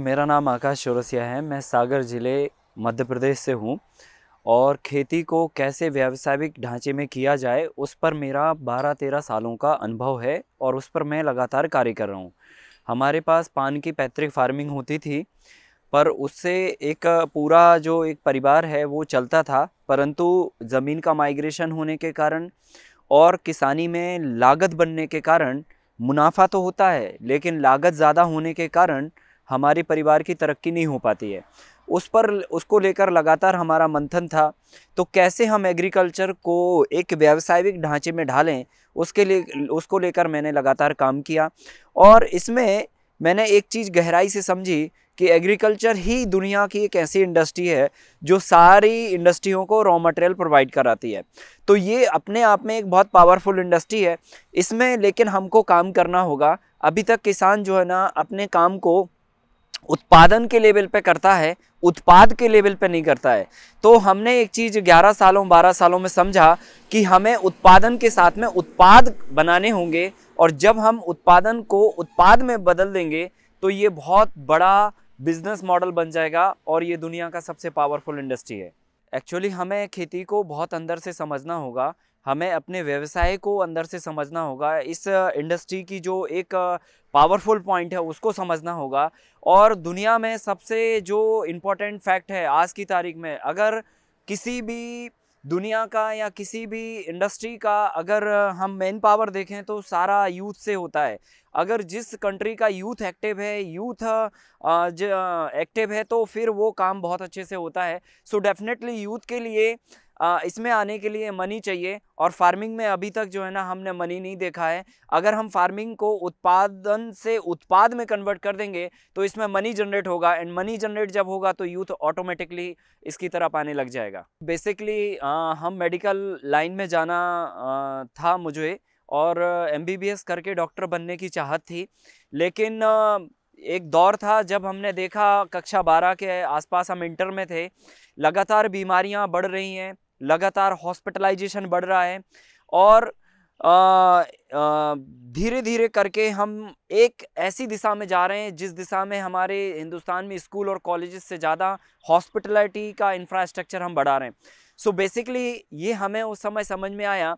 मेरा नाम आकाश चौरसिया है। मैं सागर ज़िले मध्य प्रदेश से हूँ और खेती को कैसे व्यावसायिक ढांचे में किया जाए उस पर मेरा 12-13 सालों का अनुभव है और उस पर मैं लगातार कार्य कर रहा हूँ। हमारे पास पान की पैतृक फार्मिंग होती थी, पर उससे एक पूरा जो एक परिवार है वो चलता था, परंतु ज़मीन का माइग्रेशन होने के कारण और किसानी में लागत बनने के कारण मुनाफा तो होता है, लेकिन लागत ज़्यादा होने के कारण हमारे परिवार की तरक्की नहीं हो पाती है। उसको लेकर लगातार हमारा मंथन था, तो कैसे हम एग्रीकल्चर को एक व्यावसायिक ढांचे में ढालें, उसको लेकर मैंने लगातार काम किया। और इसमें मैंने एक चीज़ गहराई से समझी कि एग्रीकल्चर ही दुनिया की एक ऐसी इंडस्ट्री है जो सारी इंडस्ट्रियों को रॉ मटेरियल प्रोवाइड कराती है। तो ये अपने आप में एक बहुत पावरफुल इंडस्ट्री है। इसमें लेकिन हमको काम करना होगा। अभी तक किसान जो है ना, अपने काम को उत्पादन के लेवल पे करता है, उत्पाद के लेवल पे नहीं करता है। तो हमने एक चीज़ 11 सालों 12 सालों में समझा कि हमें उत्पादन के साथ में उत्पाद बनाने होंगे, और जब हम उत्पादन को उत्पाद में बदल देंगे तो ये बहुत बड़ा बिजनेस मॉडल बन जाएगा और ये दुनिया का सबसे पावरफुल इंडस्ट्री है। एक्चुअली हमें खेती को बहुत अंदर से समझना होगा, हमें अपने व्यवसाय को अंदर से समझना होगा, इस इंडस्ट्री की जो एक पावरफुल पॉइंट है उसको समझना होगा। और दुनिया में सबसे जो इम्पोर्टेंट फैक्ट है आज की तारीख में, अगर किसी भी दुनिया का या किसी भी इंडस्ट्री का अगर हम मेन पावर देखें तो सारा यूथ से होता है। अगर जिस कंट्री का यूथ एक्टिव है, यूथ एक्टिव है, तो फिर वो काम बहुत अच्छे से होता है। सो डेफिनेटली यूथ के लिए इसमें आने के लिए मनी चाहिए, और फार्मिंग में अभी तक जो है ना हमने मनी नहीं देखा है। अगर हम फार्मिंग को उत्पादन से उत्पाद में कन्वर्ट कर देंगे तो इसमें मनी जनरेट होगा, एंड मनी जनरेट जब होगा तो यूथ ऑटोमेटिकली इसकी तरफ आने लग जाएगा। बेसिकली हम मेडिकल लाइन में जाना था मुझे, और एमबीबीएस करके डॉक्टर बनने की चाहत थी। लेकिन एक दौर था जब हमने देखा, कक्षा 12 के आसपास हम इंटर में थे, लगातार बीमारियां बढ़ रही हैं, लगातार हॉस्पिटलाइजेशन बढ़ रहा है, और धीरे धीरे करके हम एक ऐसी दिशा में जा रहे हैं जिस दिशा में हमारे हिंदुस्तान में स्कूल और कॉलेजेस से ज़्यादा हॉस्पिटलिटी का इंफ्रास्ट्रक्चर हम बढ़ा रहे हैं। सो बेसिकली ये हमें उस समय समझ में आया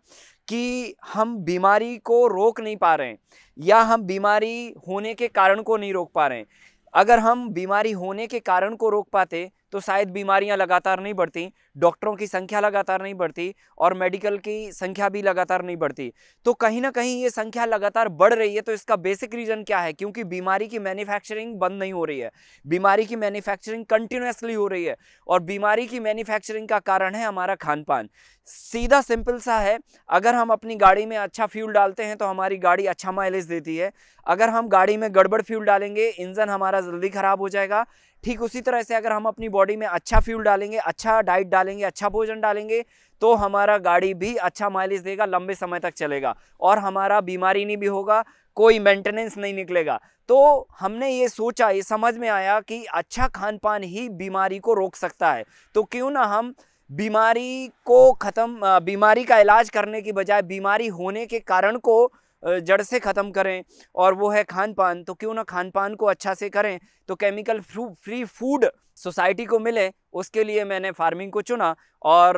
कि हम बीमारी को रोक नहीं पा रहे हैं, या हम बीमारी होने के कारण को नहीं रोक पा रहे हैं। अगर हम बीमारी होने के कारण को रोक पाते तो शायद बीमारियां लगातार नहीं बढ़ती, डॉक्टरों की संख्या लगातार नहीं बढ़ती, और मेडिकल की संख्या भी लगातार नहीं बढ़ती। तो कहीं ना कहीं ये संख्या लगातार बढ़ रही है, तो इसका बेसिक रीजन क्या है? क्योंकि बीमारी की मैन्युफैक्चरिंग बंद नहीं हो रही है, बीमारी की मैन्युफैक्चरिंग कंटिन्यूअसली हो रही है, और बीमारी की मैन्युफैक्चरिंग का कारण है हमारा खान पान। सीधा सिंपल सा है, अगर हम अपनी गाड़ी में अच्छा फ्यूल डालते हैं तो हमारी गाड़ी अच्छा माइलेज देती है। अगर हम गाड़ी में गड़बड़ फ्यूल डालेंगे, इंजन हमारा जल्दी खराब हो जाएगा। ठीक उसी तरह से अगर हम अपनी बॉडी में अच्छा फ्यूल डालेंगे, अच्छा डाइट डालेंगे, अच्छा भोजन डालेंगे, तो हमारा गाड़ी भी अच्छा माइलेज देगा, लंबे समय तक चलेगा, और हमारा बीमारी नहीं भी होगा, कोई मेंटेनेंस नहीं निकलेगा। तो हमने ये सोचा, ये समझ में आया कि अच्छा खान पान ही बीमारी को रोक सकता है। तो क्यों ना हम बीमारी को बीमारी का इलाज करने की बजाय बीमारी होने के कारण को जड़ से ख़त्म करें, और वो है खान पान। तो क्यों ना खान पान को अच्छा से करें, तो केमिकल फ्री फूड सोसाइटी को मिले, उसके लिए मैंने फार्मिंग को चुना। और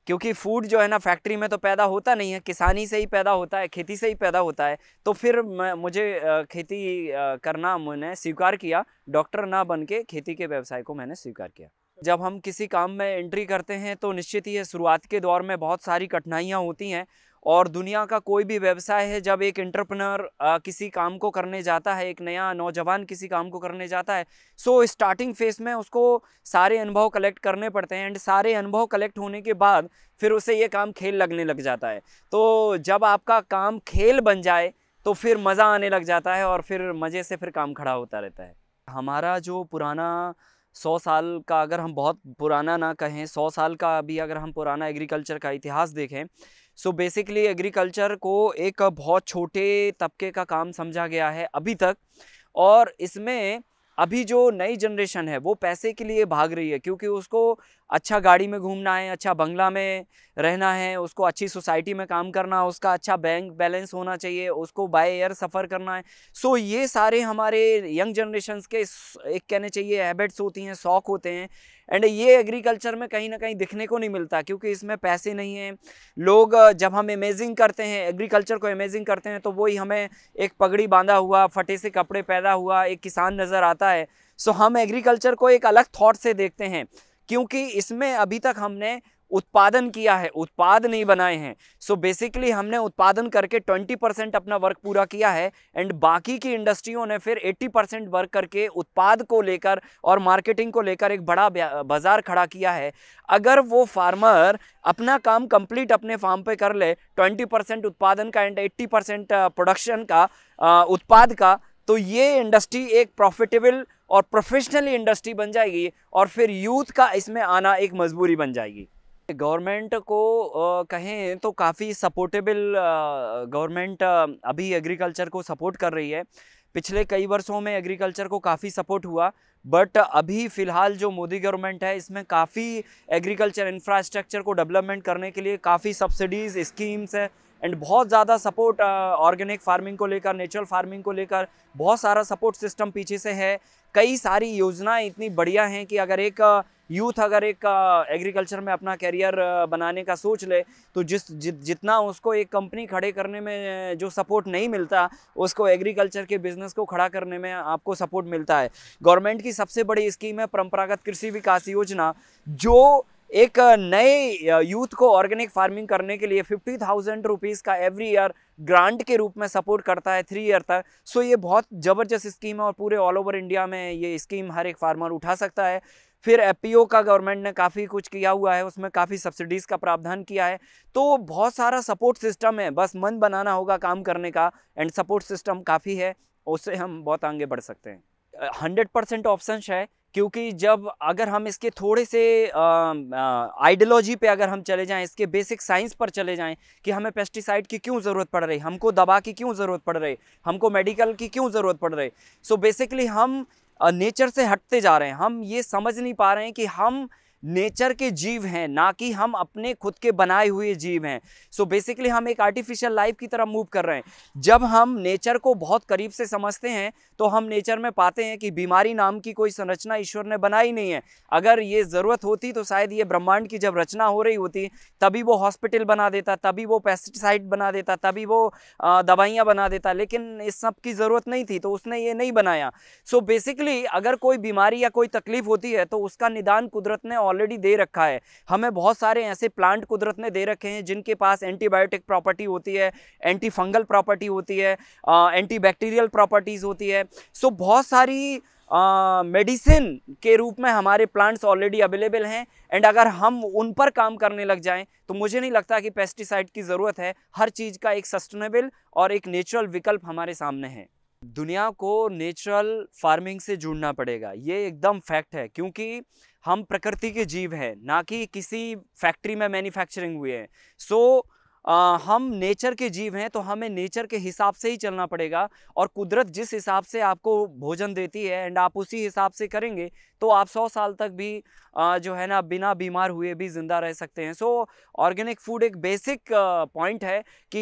क्योंकि फूड जो है ना फैक्ट्री में तो पैदा होता नहीं है, किसानी से ही पैदा होता है, खेती से ही पैदा होता है। तो फिर मुझे खेती करना मैंने स्वीकार किया, डॉक्टर ना बन के खेती के व्यवसाय को मैंने स्वीकार किया। जब हम किसी काम में एंट्री करते हैं तो निश्चित ही है शुरुआत के दौर में बहुत सारी कठिनाइयाँ होती हैं, और दुनिया का कोई भी व्यवसाय है, जब एक एंटरप्रेन्योर किसी काम को करने जाता है, एक नया नौजवान किसी काम को करने जाता है, सो स्टार्टिंग फेज में उसको सारे अनुभव कलेक्ट करने पड़ते हैं, एंड सारे अनुभव कलेक्ट होने के बाद फिर उसे ये काम खेल लगने लग जाता है। तो जब आपका काम खेल बन जाए तो फिर मज़ा आने लग जाता है, और फिर मज़े से फिर काम खड़ा होता रहता है। हमारा जो पुराना 100 साल का, अगर हम बहुत पुराना ना कहें, 100 साल का भी अगर हम पुराना एग्रीकल्चर का इतिहास देखें, सो बेसिकली एग्रीकल्चर को एक बहुत छोटे तबके का काम समझा गया है अभी तक। और इसमें अभी जो नई जनरेशन है वो पैसे के लिए भाग रही है, क्योंकि उसको अच्छा गाड़ी में घूमना है, अच्छा बंगला में रहना है, उसको अच्छी सोसाइटी में काम करना, उसका अच्छा बैंक बैलेंस होना चाहिए, उसको बाय एयर सफ़र करना है। सो ये सारे हमारे यंग जनरेशन्स के एक कहने चाहिए हैबिट्स होती हैं, शौक होते हैं। एंड ये एग्रीकल्चर में कहीं ना कहीं दिखने को नहीं मिलता, क्योंकि इसमें पैसे नहीं हैं। लोग जब हम अमेजिंग करते हैं, एग्रीकल्चर को अमेजिंग करते हैं, तो वही हमें एक पगड़ी बांधा हुआ, फटे से कपड़े पैदा हुआ एक किसान नज़र आता है। सो हम एग्रीकल्चर को एक अलग थॉट से देखते हैं, क्योंकि इसमें अभी तक हमने उत्पादन किया है, उत्पाद नहीं बनाए हैं। सो बेसिकली हमने उत्पादन करके 20% अपना वर्क पूरा किया है, एंड बाकी की इंडस्ट्रियों ने फिर 80% वर्क करके उत्पाद को लेकर और मार्केटिंग को लेकर एक बड़ा बाजार खड़ा किया है। अगर वो फार्मर अपना काम कंप्लीट अपने फार्म पे कर ले, 20% उत्पादन का एंड 80% प्रोडक्शन का, उत्पाद का, तो ये इंडस्ट्री एक प्रॉफिटेबल और प्रोफेशनली इंडस्ट्री बन जाएगी, और फिर यूथ का इसमें आना एक मजबूरी बन जाएगी। गवर्नमेंट को कहें तो काफ़ी सपोर्टेबल गवर्नमेंट अभी एग्रीकल्चर को सपोर्ट कर रही है। पिछले कई वर्षों में एग्रीकल्चर को काफ़ी सपोर्ट हुआ, बट अभी फ़िलहाल जो मोदी गवर्नमेंट है इसमें काफ़ी एग्रीकल्चर इंफ्रास्ट्रक्चर को डेवलपमेंट करने के लिए काफ़ी सब्सिडीज़, स्कीम्स है, एंड बहुत ज़्यादा सपोर्ट ऑर्गेनिक फार्मिंग को लेकर, नेचुरल फार्मिंग को लेकर बहुत सारा सपोर्ट सिस्टम पीछे से है। कई सारी योजनाएं इतनी बढ़िया हैं कि अगर एक यूथ अगर एक एग्रीकल्चर में अपना करियर बनाने का सोच ले, तो जितना उसको एक कंपनी खड़े करने में जो सपोर्ट नहीं मिलता, उसको एग्रीकल्चर के बिजनेस को खड़ा करने में आपको सपोर्ट मिलता है। गवर्नमेंट की सबसे बड़ी स्कीम है परंपरागत कृषि विकास योजना, जो एक नए यूथ को ऑर्गेनिक फार्मिंग करने के लिए 50,000 रुपीज़ का एवरी ईयर ग्रांट के रूप में सपोर्ट करता है 3 ईयर तक। सो ये बहुत ज़बरदस्त स्कीम है, और पूरे ऑल ओवर इंडिया में ये स्कीम हर एक फार्मर उठा सकता है। फिर एफपीओ का गवर्नमेंट ने काफ़ी कुछ किया हुआ है, उसमें काफ़ी सब्सिडीज़ का प्रावधान किया है। तो बहुत सारा सपोर्ट सिस्टम है, बस मन बनाना होगा काम करने का, एंड सपोर्ट सिस्टम काफ़ी है, उससे हम बहुत आगे बढ़ सकते हैं। 100% ऑप्शंस है, क्योंकि जब अगर हम इसके थोड़े से आइडियोलॉजी पे अगर हम चले जाएं, इसके बेसिक साइंस पर चले जाएं कि हमें पेस्टिसाइड की क्यों ज़रूरत पड़ रही, हमको दवा की क्यों ज़रूरत पड़ रही, हमको मेडिकल की क्यों ज़रूरत पड़ रही। सो बेसिकली हम नेचर से हटते जा रहे हैं। हम ये समझ नहीं पा रहे हैं कि हम नेचर के जीव हैं, ना कि हम अपने खुद के बनाए हुए जीव हैं। सो बेसिकली हम एक आर्टिफिशियल लाइफ की तरफ मूव कर रहे हैं। जब हम नेचर को बहुत करीब से समझते हैं, तो हम नेचर में पाते हैं कि बीमारी नाम की कोई संरचना ईश्वर ने बनाई नहीं है। अगर ये ज़रूरत होती तो शायद ये ब्रह्मांड की जब रचना हो रही होती, तभी वो हॉस्पिटल बना देता, तभी वो पेस्टिसाइड बना देता, तभी वो दवाइयाँ बना देता, लेकिन इस सब की ज़रूरत नहीं थी, तो उसने ये नहीं बनाया। सो बेसिकली अगर कोई बीमारी या कोई तकलीफ होती है, तो उसका निदान कुदरत ने ऑलरेडी दे रखा है। हमें बहुत सारे ऐसे प्लांट कुदरत ने दे रखे हैं जिनके पास एंटीबायोटिक प्रॉपर्टी होती है, एंटी फंगल प्रॉपर्टी होती है, एंटी बैक्टीरियल प्रॉपर्टीज़ होती है। सो बहुत सारी मेडिसिन के रूप में हमारे प्लांट्स ऑलरेडी अवेलेबल हैं, एंड अगर हम उन पर काम करने लग जाएं, तो मुझे नहीं लगता कि पेस्टिसाइड की ज़रूरत है। हर चीज़ का एक सस्टेनेबल और एक नेचुरल विकल्प हमारे सामने है। दुनिया को नेचुरल फार्मिंग से जुड़ना पड़ेगा, ये एकदम फैक्ट है, क्योंकि हम प्रकृति के जीव हैं, ना कि किसी फैक्ट्री में मैन्युफैक्चरिंग हुए हैं। सो हम नेचर के जीव हैं, तो हमें नेचर के हिसाब से ही चलना पड़ेगा, और कुदरत जिस हिसाब से आपको भोजन देती है एंड आप उसी हिसाब से करेंगे, तो आप 100 साल तक भी जो है ना बिना बीमार हुए भी ज़िंदा रह सकते हैं। सो ऑर्गेनिक फूड एक बेसिक पॉइंट है कि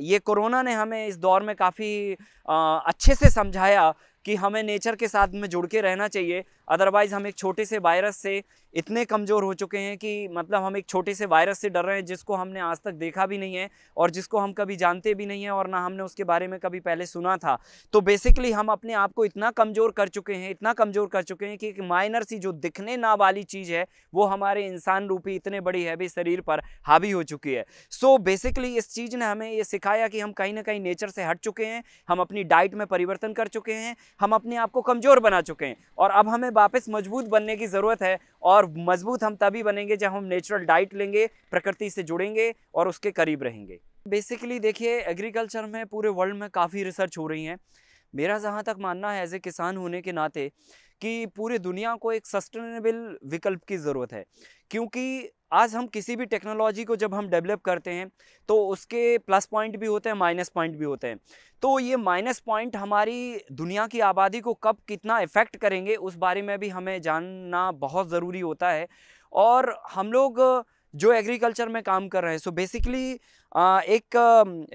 ये कोरोना ने हमें इस दौर में काफ़ी अच्छे से समझाया कि हमें नेचर के साथ में जुड़ के रहना चाहिए। अदरवाइज़ हम एक छोटे से वायरस से इतने कमज़ोर हो चुके हैं कि मतलब हम एक छोटे से वायरस से डर रहे हैं, जिसको हमने आज तक देखा भी नहीं है, और जिसको हम कभी जानते भी नहीं हैं, और ना हमने उसके बारे में कभी पहले सुना था। तो बेसिकली हम अपने आप को इतना कमज़ोर कर चुके हैं, इतना कमज़ोर कर चुके हैं कि एक माइनर सी जो दिखने ना वाली चीज़ है, वो हमारे इंसान रूपी इतने बड़ी हैवी शरीर पर हावी हो चुकी है। सो बेसिकली इस चीज़ ने हमें ये सिखाया कि हम कहीं ना कहीं नेचर से हट चुके हैं, हम अपनी डाइट में परिवर्तन कर चुके हैं, हम अपने आप को कमज़ोर बना चुके हैं, और अब हमें वापस मजबूत बनने की ज़रूरत है। और मजबूत हम तभी बनेंगे जब हम नेचुरल डाइट लेंगे, प्रकृति से जुड़ेंगे और उसके करीब रहेंगे। बेसिकली देखिए, एग्रीकल्चर में पूरे वर्ल्ड में काफ़ी रिसर्च हो रही हैं। मेरा जहाँ तक मानना है एज ए किसान होने के नाते, कि पूरी दुनिया को एक सस्टेनेबल विकल्प की ज़रूरत है, क्योंकि आज हम किसी भी टेक्नोलॉजी को जब हम डेवलप करते हैं, तो उसके प्लस पॉइंट भी होते हैं, माइनस पॉइंट भी होते हैं। तो ये माइनस पॉइंट हमारी दुनिया की आबादी को कब कितना इफ़ेक्ट करेंगे, उस बारे में भी हमें जानना बहुत ज़रूरी होता है। और हम लोग जो एग्रीकल्चर में काम कर रहे हैं, सो बेसिकली एक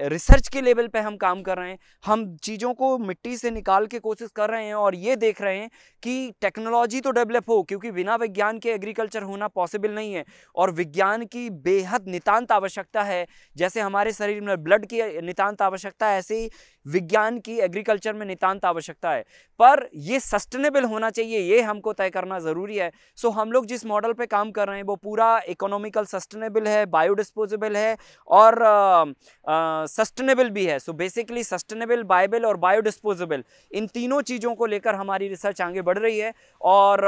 रिसर्च के लेवल पे हम काम कर रहे हैं। हम चीज़ों को मिट्टी से निकाल के कोशिश कर रहे हैं और ये देख रहे हैं कि टेक्नोलॉजी तो डेवलप हो, क्योंकि बिना विज्ञान के एग्रीकल्चर होना पॉसिबल नहीं है। और विज्ञान की बेहद नितांत आवश्यकता है। जैसे हमारे शरीर में ब्लड की नितांत आवश्यकता है, ऐसे ही विज्ञान की एग्रीकल्चर में नितांत आवश्यकता है। पर ये सस्टेनेबल होना चाहिए, ये हमको तय करना ज़रूरी है। सो हम लोग जिस मॉडल पे काम कर रहे हैं वो पूरा इकोनॉमिकल, सस्टेनेबल है, बायोडिस्पोजेबल है और सस्टेनेबल भी है। सो बेसिकली सस्टेनेबल, बायबल और बायोडिस्पोजेबल, इन तीनों चीज़ों को लेकर हमारी रिसर्च आगे बढ़ रही है। और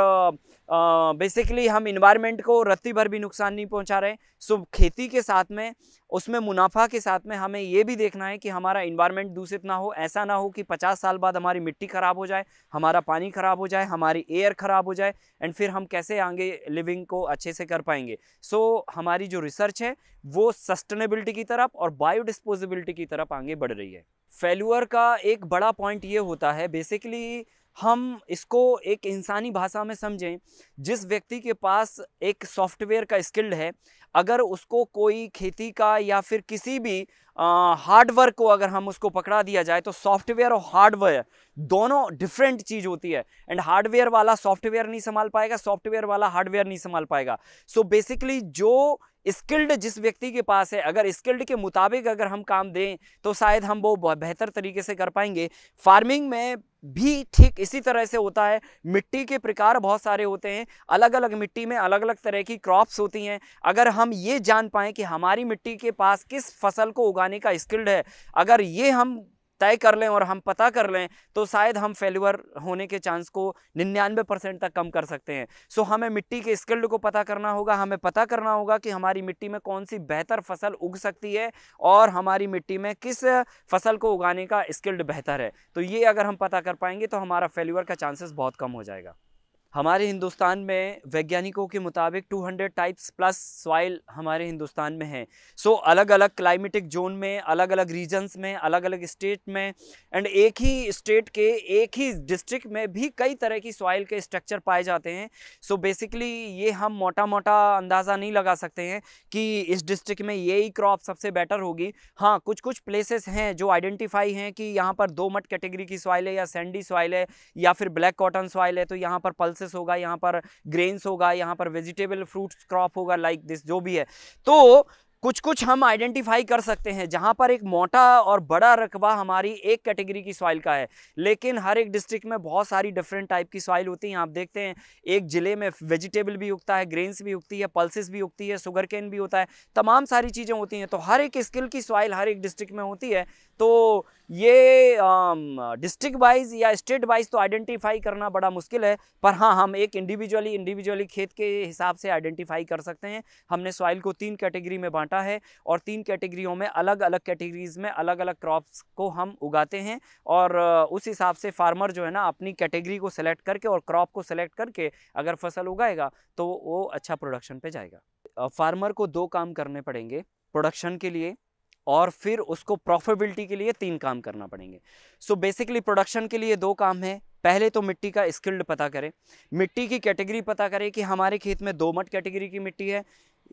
बेसिकली हम इन्वायरमेंट को रत्ती भर भी नुकसान नहीं पहुंचा रहे। सो खेती के साथ में, उसमें मुनाफा के साथ में हमें ये भी देखना है कि हमारा इन्वायरमेंट दूषित ना हो। ऐसा ना हो कि 50 साल बाद हमारी मिट्टी खराब हो जाए, हमारा पानी खराब हो जाए, हमारी एयर खराब हो जाए, एंड फिर हम कैसे आगे लिविंग को अच्छे से कर पाएंगे। सो हमारी जो रिसर्च है वो सस्टेनेबिलिटी की तरफ और बायोडिस्पोजेबिलिटी की तरफ आगे बढ़ रही है। फेल्यूर का एक बड़ा पॉइंट ये होता है, बेसिकली हम इसको एक इंसानी भाषा में समझें। जिस व्यक्ति के पास एक सॉफ्टवेयर का स्किल्ड है, अगर उसको कोई खेती का या फिर किसी भी हार्डवेयर को अगर हम उसको पकड़ा दिया जाए, तो सॉफ्टवेयर और हार्डवेयर दोनों डिफरेंट चीज़ होती है। एंड हार्डवेयर वाला सॉफ्टवेयर नहीं संभाल पाएगा, सॉफ्टवेयर वाला हार्डवेयर नहीं संभाल पाएगा। सो बेसिकली जो स्किल्ड जिस व्यक्ति के पास है, अगर स्किल्ड के मुताबिक अगर हम काम दें तो शायद हम वो बेहतर तरीके से कर पाएंगे। फार्मिंग में भी ठीक इसी तरह से होता है। मिट्टी के प्रकार बहुत सारे होते हैं, अलग अलग मिट्टी में अलग अलग तरह की क्रॉप्स होती हैं। अगर हम ये जान पाएं कि हमारी मिट्टी के पास किस फसल को उगाने का स्किल्ड है, अगर ये हम तय कर लें और हम पता कर लें, तो शायद हम फेल्यूर होने के चांस को 99% तक कम कर सकते हैं। सो हमें मिट्टी के स्किल्ड को पता करना होगा, हमें पता करना होगा कि हमारी मिट्टी में कौन सी बेहतर फसल उग सकती है और हमारी मिट्टी में किस फसल को उगाने का स्किल्ड बेहतर है। तो ये अगर हम पता कर पाएंगे तो हमारा फेल्यूर का चांसेस बहुत कम हो जाएगा। हमारे हिंदुस्तान में वैज्ञानिकों के मुताबिक 200 टाइप्स प्लस सॉइल हमारे हिंदुस्तान में है। सो अलग अलग क्लाइमेटिक जोन में, अलग अलग रीजन्स में, अलग अलग स्टेट में, एंड एक ही स्टेट के एक ही डिस्ट्रिक्ट में भी कई तरह की सॉइल के स्ट्रक्चर पाए जाते हैं। सो बेसिकली ये हम मोटा मोटा अंदाज़ा नहीं लगा सकते हैं कि इस डिस्ट्रिक्ट में यही क्रॉप सबसे बेटर होगी। हाँ, कुछ कुछ प्लेसेस हैं जो आइडेंटिफाई हैं कि यहाँ पर दोमट कैटेगरी की सॉइल है, या सैंडी सॉइल है, या फिर ब्लैक कॉटन सॉइल है, तो यहाँ पर पल्सेस होगा, यहाँ पर ग्रेन्स होगा, यहाँ पर वेजिटेबल फ्रूट्स क्रॉप होगा, लाइक दिस जो भी है। तो कुछ कुछ हम आइडेंटिफाई कर सकते हैं जहां पर एक मोटा और बड़ा रकबा हमारी एक कैटेगरी की सॉइल का है। लेकिन हर एक डिस्ट्रिक्ट में बहुत सारी डिफरेंट टाइप की सॉइल होती हैं। आप देखते हैं एक जिले में वेजिटेबल भी उगता है, ग्रेन्स भी उगती है, पल्सेस भी उगती है, शुगर केन भी होता है, तमाम सारी चीज़ें होती हैं। तो हर एक स्किल की सॉइल हर एक डिस्ट्रिक्ट में होती है। तो ये डिस्ट्रिक्ट वाइज या स्टेट वाइज तो आइडेंटिफाई करना बड़ा मुश्किल है, पर हाँ, हम एक इंडिविजुअली खेत के हिसाब से आइडेंटिफाई कर सकते हैं। हमने सॉइल को 3 कैटेगरी में बांटा है और 3 कैटेगरियों में अलग अलग कैटेगरीज में अलग अलग क्रॉप्स को हम उगाते हैं। और उस हिसाब से फार्मर जो है ना, अपनी कैटेगरी को सेलेक्ट करके और क्रॉप को सेलेक्ट करके अगर फसल उगाएगा तो वो अच्छा प्रोडक्शन पे जाएगा। फार्मर को 2 काम करने पड़ेंगे प्रोडक्शन के लिए, और फिर उसको प्रॉफिटेबिलिटी के लिए 3 काम करना पड़ेंगे। सो बेसिकली प्रोडक्शन के लिए 2 काम है। पहले तो मिट्टी का स्किल्ड पता करें, मिट्टी की कैटेगरी पता करें कि हमारे खेत में दोमट कैटेगरी की मिट्टी है,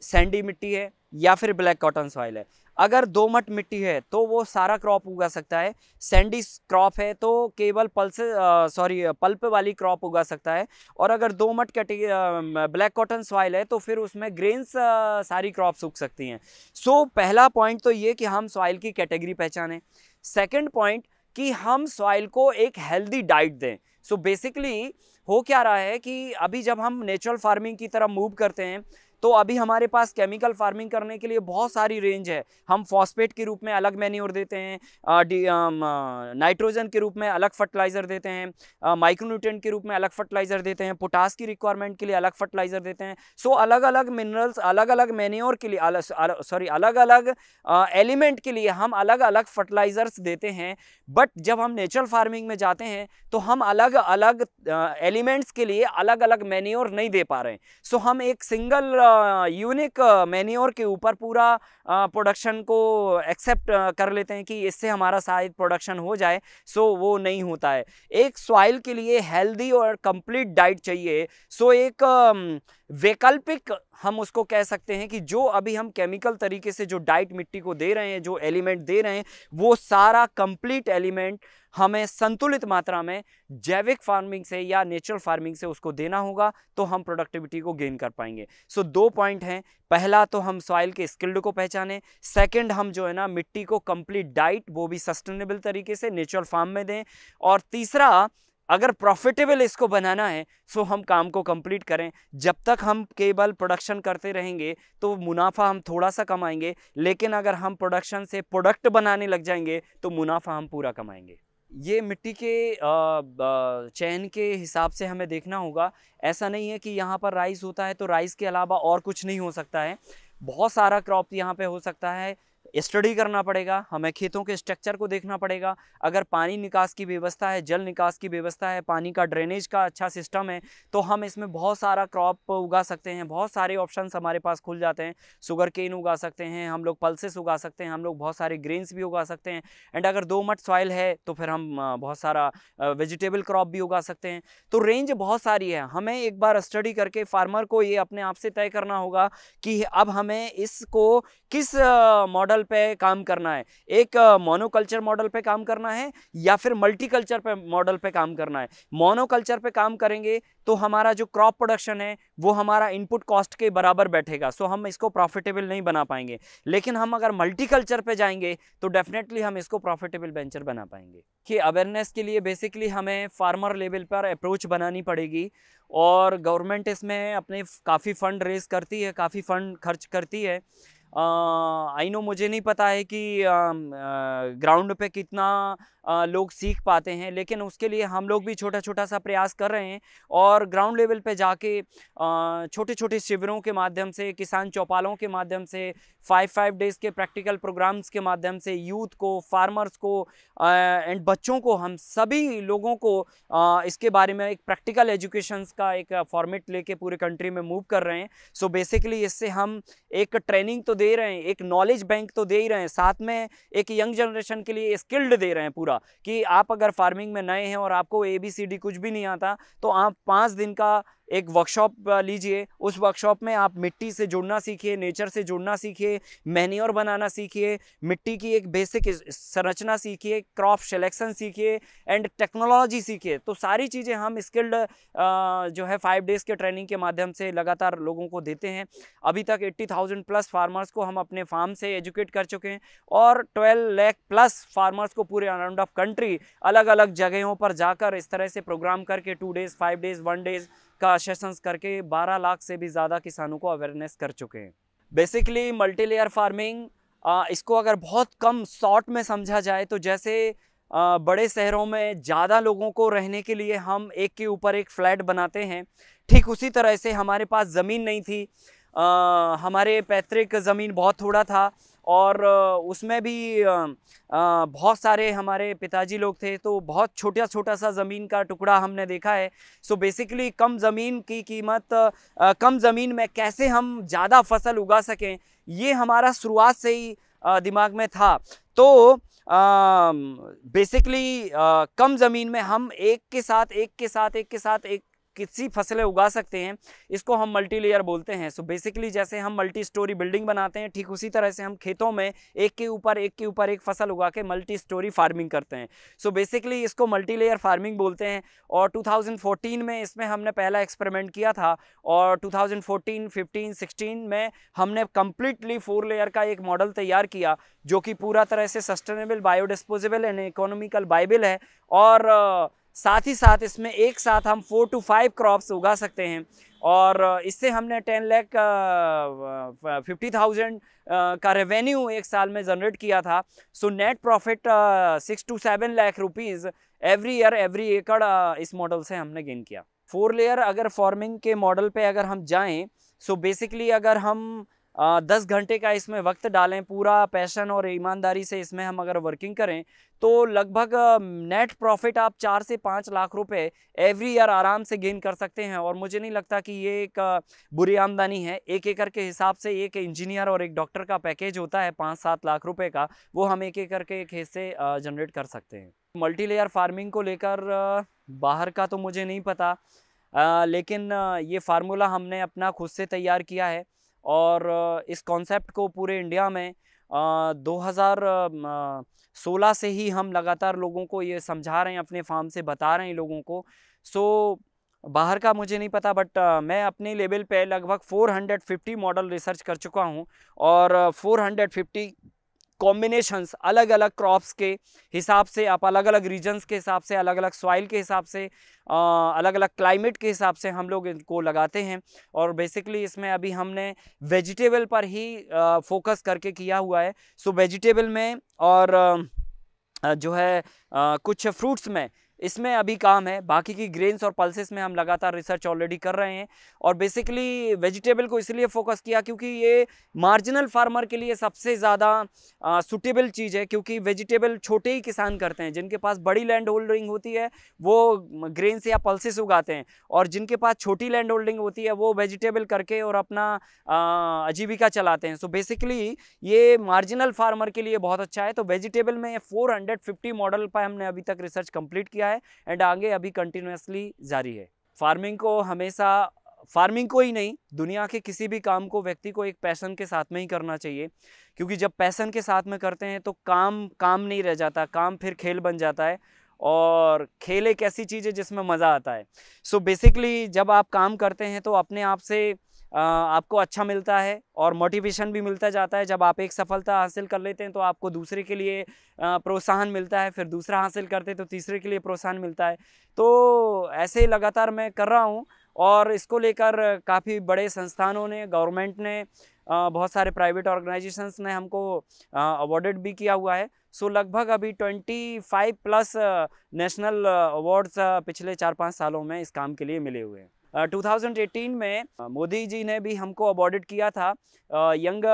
सैंडी मिट्टी है, या फिर ब्लैक कॉटन सॉइल है। अगर दोमट मिट्टी है तो वो सारा क्रॉप उगा सकता है, सैंडी क्रॉप है तो केवल पल्प वाली क्रॉप उगा सकता है, और अगर दोमट कैटेगरी ब्लैक कॉटन सॉइल है तो फिर उसमें ग्रेन्स सारी क्रॉप्स उग सकती हैं। सो पहला पॉइंट तो ये कि हम सॉइल की कैटेगरी पहचानें। सेकंड पॉइंट कि हम सॉइल को एक हेल्दी डाइट दें। सो बेसिकली हो क्या रहा है कि अभी जब हम नेचुरल फार्मिंग की तरफ मूव करते हैं तो अभी हमारे पास केमिकल फार्मिंग करने के लिए बहुत सारी रेंज है। हम फॉस्फेट के रूप में अलग मैन्योर देते हैं, नाइट्रोजन के रूप में अलग फर्टिलाइज़र देते हैं, माइक्रोन्यूट्रिएंट के रूप में अलग फर्टिलाइज़र देते हैं, पोटास की रिक्वायरमेंट के लिए अलग फर्टिलाइज़र देते हैं। सो अलग अलग मिनरल्स, अलग अलग मैन्योर के लिए अलग अलग एलिमेंट के लिए हम अलग अलग फर्टिलाइज़र्स देते हैं। बट जब हम नेचुरल फार्मिंग में जाते हैं तो हम अलग अलग एलिमेंट्स के लिए अलग अलग मैन्योर नहीं दे पा रहे हैं। सो हम एक सिंगल यूनिक मैन्योर के ऊपर पूरा प्रोडक्शन को एक्सेप्ट कर लेते हैं कि इससे हमारा शायद प्रोडक्शन हो जाए। सो वो नहीं होता है। एक सॉइल के लिए हेल्दी और कंप्लीट डाइट चाहिए। सो एक वैकल्पिक हम उसको कह सकते हैं कि जो अभी हम केमिकल तरीके से जो डाइट मिट्टी को दे रहे हैं, जो एलिमेंट दे रहे हैं, वो सारा कंप्लीट एलिमेंट हमें संतुलित मात्रा में जैविक फार्मिंग से या नेचुरल फार्मिंग से उसको देना होगा, तो हम प्रोडक्टिविटी को गेन कर पाएंगे। सो 2 पॉइंट हैं। पहला तो हम सॉइल के स्किल्ड को पहचानें, सेकंड हम जो है ना मिट्टी को कंप्लीट डाइट वो भी सस्टेनेबल तरीके से नेचुरल फार्म में दें, और तीसरा अगर प्रॉफिटेबल इसको बनाना है सो हम काम को कंप्लीट करें। जब तक हम केवल प्रोडक्शन करते रहेंगे तो मुनाफा हम थोड़ा सा कमाएंगे, लेकिन अगर हम प्रोडक्शन से प्रोडक्ट बनाने लग जाएंगे तो मुनाफा हम पूरा कमाएंगे। ये मिट्टी के चयन के हिसाब से हमें देखना होगा। ऐसा नहीं है कि यहाँ पर राइस होता है तो राइस के अलावा और कुछ नहीं हो सकता है, बहुत सारा क्रॉप यहाँ पे हो सकता है। स्टडी करना पड़ेगा, हमें खेतों के स्ट्रक्चर को देखना पड़ेगा। अगर पानी निकास की व्यवस्था है, जल निकास की व्यवस्था है, पानी का ड्रेनेज का अच्छा सिस्टम है, तो हम इसमें बहुत सारा क्रॉप उगा सकते हैं। बहुत सारे ऑप्शंस हमारे पास खुल जाते हैं। शुगर केन उगा सकते हैं हम लोग, पल्सेस उगा सकते हैं हम लोग, बहुत सारे ग्रेन्स भी उगा सकते हैं। एंड अगर दोमट सॉइल है तो फिर हम बहुत सारा वेजिटेबल क्रॉप भी उगा सकते हैं। तो रेंज बहुत सारी है। हमें एक बार स्टडी करके फार्मर को ये अपने आप से तय करना होगा कि अब हमें इसको किस मॉडल पे काम करना है। एक मोनोकल्चर मॉडल पे काम करना है या फिर मल्टीकल्चर पे मॉडल पे काम करना है। मोनोकल्चर पे काम करेंगे तो हमारा जो क्रॉप प्रोडक्शन है वो हमारा इनपुट कॉस्ट के बराबर बैठेगा, सो हम इसको प्रॉफिटेबल नहीं बना पाएंगे। लेकिन हम अगर मल्टीकल्चर पे जाएंगे तो डेफिनेटली हम इसको प्रॉफिटेबल वेंचर बना पाएंगे। कि अवेयरनेस के लिए बेसिकली हमें फार्मर लेवल पर अप्रोच बनानी पड़ेगी, और गवर्नमेंट इसमें अपने काफ़ी फंड रेज करती है, काफ़ी फंड खर्च करती है। आई नो, मुझे नहीं पता है कि ग्राउंड पे कितना लोग सीख पाते हैं, लेकिन उसके लिए हम लोग भी छोटा छोटा सा प्रयास कर रहे हैं। और ग्राउंड लेवल पे जाके छोटे छोटे शिविरों के माध्यम से, किसान चौपालों के माध्यम से, 5 डेज़ के प्रैक्टिकल प्रोग्राम्स के माध्यम से यूथ को, फार्मर्स को एंड बच्चों को, हम सभी लोगों को इसके बारे में एक प्रैक्टिकल एजुकेशंस का एक फॉर्मेट लेके पूरे कंट्री में मूव कर रहे हैं। सो बेसिकली इससे हम एक ट्रेनिंग तो दे रहे हैं, एक नॉलेज बैंक तो दे ही रहे हैं, साथ में एक यंग जनरेशन के लिए स्किल्ड दे रहे हैं पूरा, कि आप अगर फार्मिंग में नए हैं और आपको ABCD कुछ भी नहीं आता तो आप 5 दिन का एक वर्कशॉप लीजिए। उस वर्कशॉप में आप मिट्टी से जुड़ना सीखिए, नेचर से जुड़ना सीखिए, मैन्योर बनाना सीखिए, मिट्टी की एक बेसिक संरचना सीखिए, क्रॉप सिलेक्शन सीखिए एंड टेक्नोलॉजी सीखिए। तो सारी चीज़ें हम स्किल्ड जो है 5 डेज़ के ट्रेनिंग के माध्यम से लगातार लोगों को देते हैं। अभी तक 80,000 प्लस फार्मर्स को हम अपने फार्म से एजुकेट कर चुके हैं, और 12 लाख प्लस फार्मर्स को पूरे अराउंड ऑफ कंट्री अलग अलग जगहों पर जाकर इस तरह से प्रोग्राम करके 2 डेज़, 5 डेज़, 1 डेज़ का सेशंस करके 12 लाख से भी ज़्यादा किसानों को अवेयरनेस कर चुके हैं। बेसिकली मल्टी लेयर फार्मिंग, इसको अगर बहुत कम शॉर्ट में समझा जाए तो जैसे बड़े शहरों में ज़्यादा लोगों को रहने के लिए हम एक के ऊपर एक फ्लैट बनाते हैं, ठीक उसी तरह से हमारे पास ज़मीन नहीं थी। हमारे पैतृक ज़मीन बहुत थोड़ा था, और उसमें भी बहुत सारे हमारे पिताजी लोग थे, तो बहुत छोटा छोटा सा ज़मीन का टुकड़ा हमने देखा है। सो बेसिकली कम ज़मीन की कीमत, कम ज़मीन में कैसे हम ज़्यादा फसल उगा सकें, ये हमारा शुरुआत से ही दिमाग में था। तो बेसिकली कम ज़मीन में हम एक के साथ एक किसी फसलें उगा सकते हैं, इसको हम मल्टी लेयर बोलते हैं। सो बेसिकली जैसे हम मल्टी स्टोरी बिल्डिंग बनाते हैं, ठीक उसी तरह से हम खेतों में एक के ऊपर एक फसल उगा के मल्टी स्टोरी फार्मिंग करते हैं। सो बेसिकली इसको मल्टी लेयर फार्मिंग बोलते हैं। और 2014 में इसमें हमने पहला एक्सपेरिमेंट किया था, और 2014, 15, 16 में हमने कम्प्लीटली 4 लेयर का एक मॉडल तैयार किया, जो कि पूरा तरह से सस्टेनेबल, बायोडिस्पोजेबल एंड इकोनॉमिकल वायबल है। और साथ ही साथ इसमें एक साथ हम 4 to 5 क्रॉप्स उगा सकते हैं, और इससे हमने 10 लाख 50,000 का रेवेन्यू एक साल में जनरेट किया था। So net profit 6 to 7 lakh rupees every year, every एकड़ इस मॉडल से हमने गेन किया। 4 लेयर अगर फार्मिंग के मॉडल पे अगर हम जाएं, सो बेसिकली अगर हम 10 घंटे का इसमें वक्त डालें, पूरा पैशन और ईमानदारी से इसमें हम अगर वर्किंग करें, तो लगभग नेट प्रॉफिट आप 4 से 5 लाख रुपए एवरी ईयर आराम से गेन कर सकते हैं। और मुझे नहीं लगता कि ये एक बुरी आमदनी है। 1 एकड़ के हिसाब से एक इंजीनियर और एक डॉक्टर का पैकेज होता है 5-7 लाख रुपए का, वो हम 1 एकड़ के खेत से जनरेट कर सकते हैं। मल्टी लेयर फार्मिंग को लेकर बाहर का तो मुझे नहीं पता, लेकिन ये फार्मूला हमने अपना खुद से तैयार किया है और इस कॉन्सेप्ट को पूरे इंडिया में 2016 से ही हम लगातार लोगों को ये समझा रहे हैं, अपने फार्म से बता रहे हैं लोगों को। सो बाहर का मुझे नहीं पता, बट मैं अपने लेवल पे लगभग 450 मॉडल रिसर्च कर चुका हूँ और 450 कॉम्बिनेशंस अलग अलग क्रॉप्स के हिसाब से, आप अलग अलग रीजन्स के हिसाब से, अलग अलग सॉइल के हिसाब से, अलग अलग क्लाइमेट के हिसाब से हम लोग इनको लगाते हैं। और बेसिकली इसमें अभी हमने वेजिटेबल पर ही फोकस करके किया हुआ है। सो वेजिटेबल में और जो है कुछ फ्रूट्स में इसमें अभी काम है, बाकी की ग्रेन्स और पल्सेस में हम लगातार रिसर्च ऑलरेडी कर रहे हैं। और बेसिकली वेजिटेबल को इसलिए फोकस किया क्योंकि ये मार्जिनल फार्मर के लिए सबसे ज़्यादा सूटेबल चीज़ है, क्योंकि वेजिटेबल छोटे ही किसान करते हैं। जिनके पास बड़ी लैंड होल्डिंग होती है वो ग्रेन्स या पल्सेस उगाते हैं, और जिनके पास छोटी लैंड होल्डिंग होती है वो वेजिटेबल करके और अपना आजीविका चलाते हैं। सो बेसिकली ये मार्जिनल फार्मर के लिए बहुत अच्छा है। तो वेजिटेबल में 450 मॉडल पर हमने अभी तक रिसर्च कंप्लीट किया है एंड आगे अभी कंटिन्यूसली जारी है। फार्मिंग को हमेशा, फार्मिंग को ही नहीं, दुनिया के किसी भी काम को व्यक्ति को एक पैशन के साथ में ही करना चाहिए, क्योंकि जब पैशन के साथ में करते हैं तो काम काम नहीं रह जाता, काम फिर खेल बन जाता है। और खेल एक ऐसी चीज़ है जिसमें मज़ा आता है। सो बेसिकली जब आप काम करते हैं तो अपने आप से आपको अच्छा मिलता है और मोटिवेशन भी मिलता जाता है। जब आप एक सफलता हासिल कर लेते हैं तो आपको दूसरे के लिए प्रोत्साहन मिलता है, फिर दूसरा हासिल करते हैं तो तीसरे के लिए प्रोत्साहन मिलता है। तो ऐसे लगातार मैं कर रहा हूँ और इसको लेकर काफ़ी बड़े संस्थानों ने, गवर्नमेंट ने, बहुत सारे प्राइवेट ऑर्गेनाइजेशंस ने हमको अवॉर्डेड भी किया हुआ है। सो लगभग अभी 25 प्लस नेशनल अवार्ड्स पिछले 4-5 सालों में इस काम के लिए मिले हुए हैं। 2018 में मोदी जी ने भी हमको अवॉर्डेड किया था यंग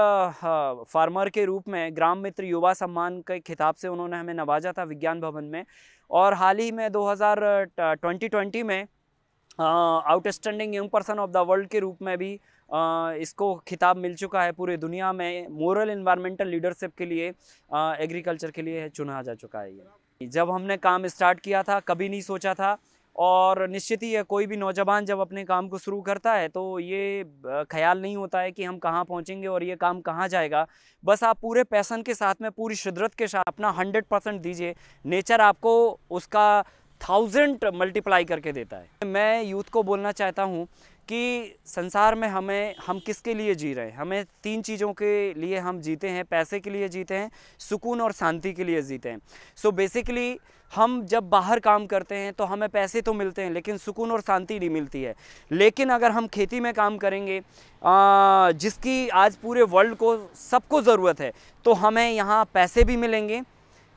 फार्मर के रूप में। ग्राम मित्र युवा सम्मान के खिताब से उन्होंने हमें नवाजा था विज्ञान भवन में। और हाल ही में 2020 में outstanding young person of the world के रूप में भी इसको खिताब मिल चुका है। पूरे दुनिया में मोरल एनवायरमेंटल लीडरशिप के लिए, एग्रीकल्चर के लिए चुना जा चुका है ये। जब हमने काम स्टार्ट किया था कभी नहीं सोचा था, और निश्चित ही है कोई भी नौजवान जब अपने काम को शुरू करता है तो ये ख्याल नहीं होता है कि हम कहाँ पहुँचेंगे और ये काम कहाँ जाएगा। बस आप पूरे पैशन के साथ में, पूरी शिद्दत के साथ अपना 100% दीजिए, नेचर आपको उसका 1000 मल्टीप्लाई करके देता है। मैं यूथ को बोलना चाहता हूँ कि संसार में हम किसके लिए जी रहे हैं। हमें 3 चीज़ों के लिए हम जीते हैं। पैसे के लिए जीते हैं, सुकून और शांति के लिए जीते हैं। सो बेसिकली हम जब बाहर काम करते हैं तो हमें पैसे तो मिलते हैं लेकिन सुकून और शांति नहीं मिलती है। लेकिन अगर हम खेती में काम करेंगे जिसकी आज पूरे वर्ल्ड को, सबको ज़रूरत है, तो हमें यहाँ पैसे भी मिलेंगे,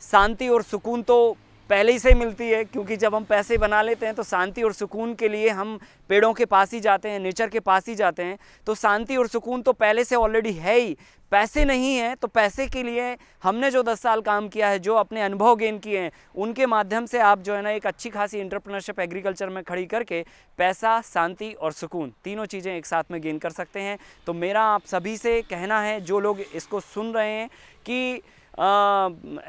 शांति और सुकून तो पहले ही से मिलती है। क्योंकि जब हम पैसे बना लेते हैं तो शांति और सुकून के लिए हम पेड़ों के पास ही जाते हैं, नेचर के पास ही जाते हैं। तो शांति और सुकून तो पहले से ऑलरेडी है ही। पैसे नहीं है तो पैसे के लिए हमने जो 10 साल काम किया है, जो अपने अनुभव गेन किए हैं, उनके माध्यम से आप जो है ना एक अच्छी खासी एंटरप्रेन्योरशिप एग्रीकल्चर में खड़ी करके पैसा, शांति और सुकून, तीनों चीज़ें एक साथ में गेन कर सकते हैं। तो मेरा आप सभी से कहना है, जो लोग इसको सुन रहे हैं, कि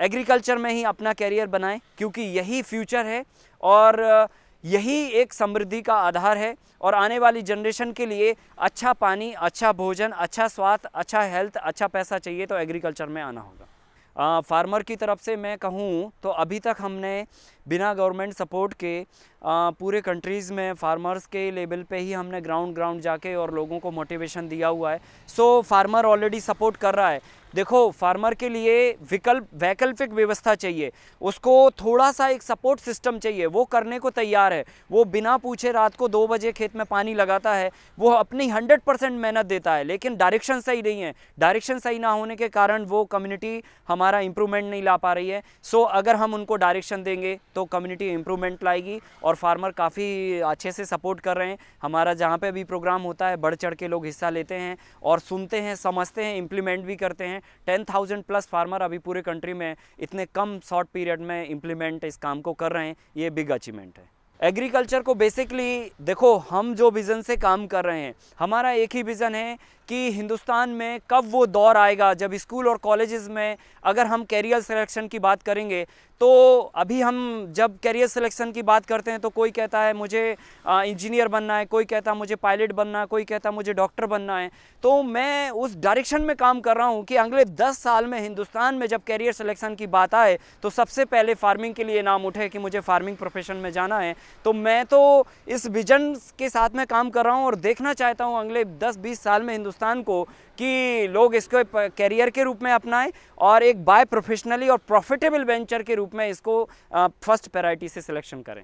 एग्रीकल्चर में ही अपना कैरियर बनाएं, क्योंकि यही फ्यूचर है और यही एक समृद्धि का आधार है। और आने वाली जनरेशन के लिए अच्छा पानी, अच्छा भोजन, अच्छा स्वास्थ्य, अच्छा हेल्थ, अच्छा पैसा चाहिए तो एग्रीकल्चर में आना होगा। फार्मर की तरफ से मैं कहूँ तो अभी तक हमने बिना गवर्नमेंट सपोर्ट के पूरे कंट्रीज़ में फार्मर्स के लेवल पे ही हमने ग्राउंड जाके और लोगों को मोटिवेशन दिया हुआ है। सो फार्मर ऑलरेडी सपोर्ट कर रहा है। देखो, फार्मर के लिए वैकल्पिक व्यवस्था चाहिए, उसको थोड़ा सा एक सपोर्ट सिस्टम चाहिए, वो करने को तैयार है। वो बिना पूछे रात को 2 बजे खेत में पानी लगाता है, वो अपनी 100% मेहनत देता है, लेकिन डायरेक्शन सही नहीं है। डायरेक्शन सही ना होने के कारण वो कम्युनिटी हमारा इम्प्रूवमेंट नहीं ला पा रही है। सो अगर हम उनको डायरेक्शन देंगे तो कम्युनिटी इम्प्रूवमेंट लाएगी। और फार्मर काफ़ी अच्छे से सपोर्ट कर रहे हैं। हमारा जहाँ पे भी प्रोग्राम होता है बढ़ चढ़ के लोग हिस्सा लेते हैं और सुनते हैं, समझते हैं, इम्प्लीमेंट भी करते हैं। 10,000 प्लस फार्मर अभी पूरे कंट्री में इतने कम शॉर्ट पीरियड में इम्प्लीमेंट इस काम को कर रहे हैं। ये बिग अचीवमेंट है। एग्रीकल्चर को बेसिकली देखो, हम जो विज़न से काम कर रहे हैं, हमारा एक ही विज़न है कि हिंदुस्तान में कब वो दौर आएगा जब स्कूल और कॉलेजेस में अगर हम कैरियर सिलेक्शन की बात करेंगे तो अभी हम जब करियर सिलेक्शन की बात करते हैं तो कोई कहता है मुझे इंजीनियर बनना है, कोई कहता है मुझे पायलट बनना है, कोई कहता है मुझे डॉक्टर बनना है। तो मैं उस डायरेक्शन में काम कर रहा हूँ कि अगले 10 साल में हिंदुस्तान में जब करियर सिलेक्शन की बात आए तो सबसे पहले फार्मिंग के लिए नाम उठे कि मुझे फार्मिंग प्रोफेशन में जाना है। तो मैं तो इस विजन के साथ में काम कर रहा हूँ और देखना चाहता हूँ अगले 10-20 साल में हिंदुस्तान को कि लोग इसको कैरियर के रूप में अपनाएं और एक बाय प्रोफेशनली और प्रॉफिटेबल वेंचर के रूप में इसको फर्स्ट प्रायोरिटी से सिलेक्शन करें।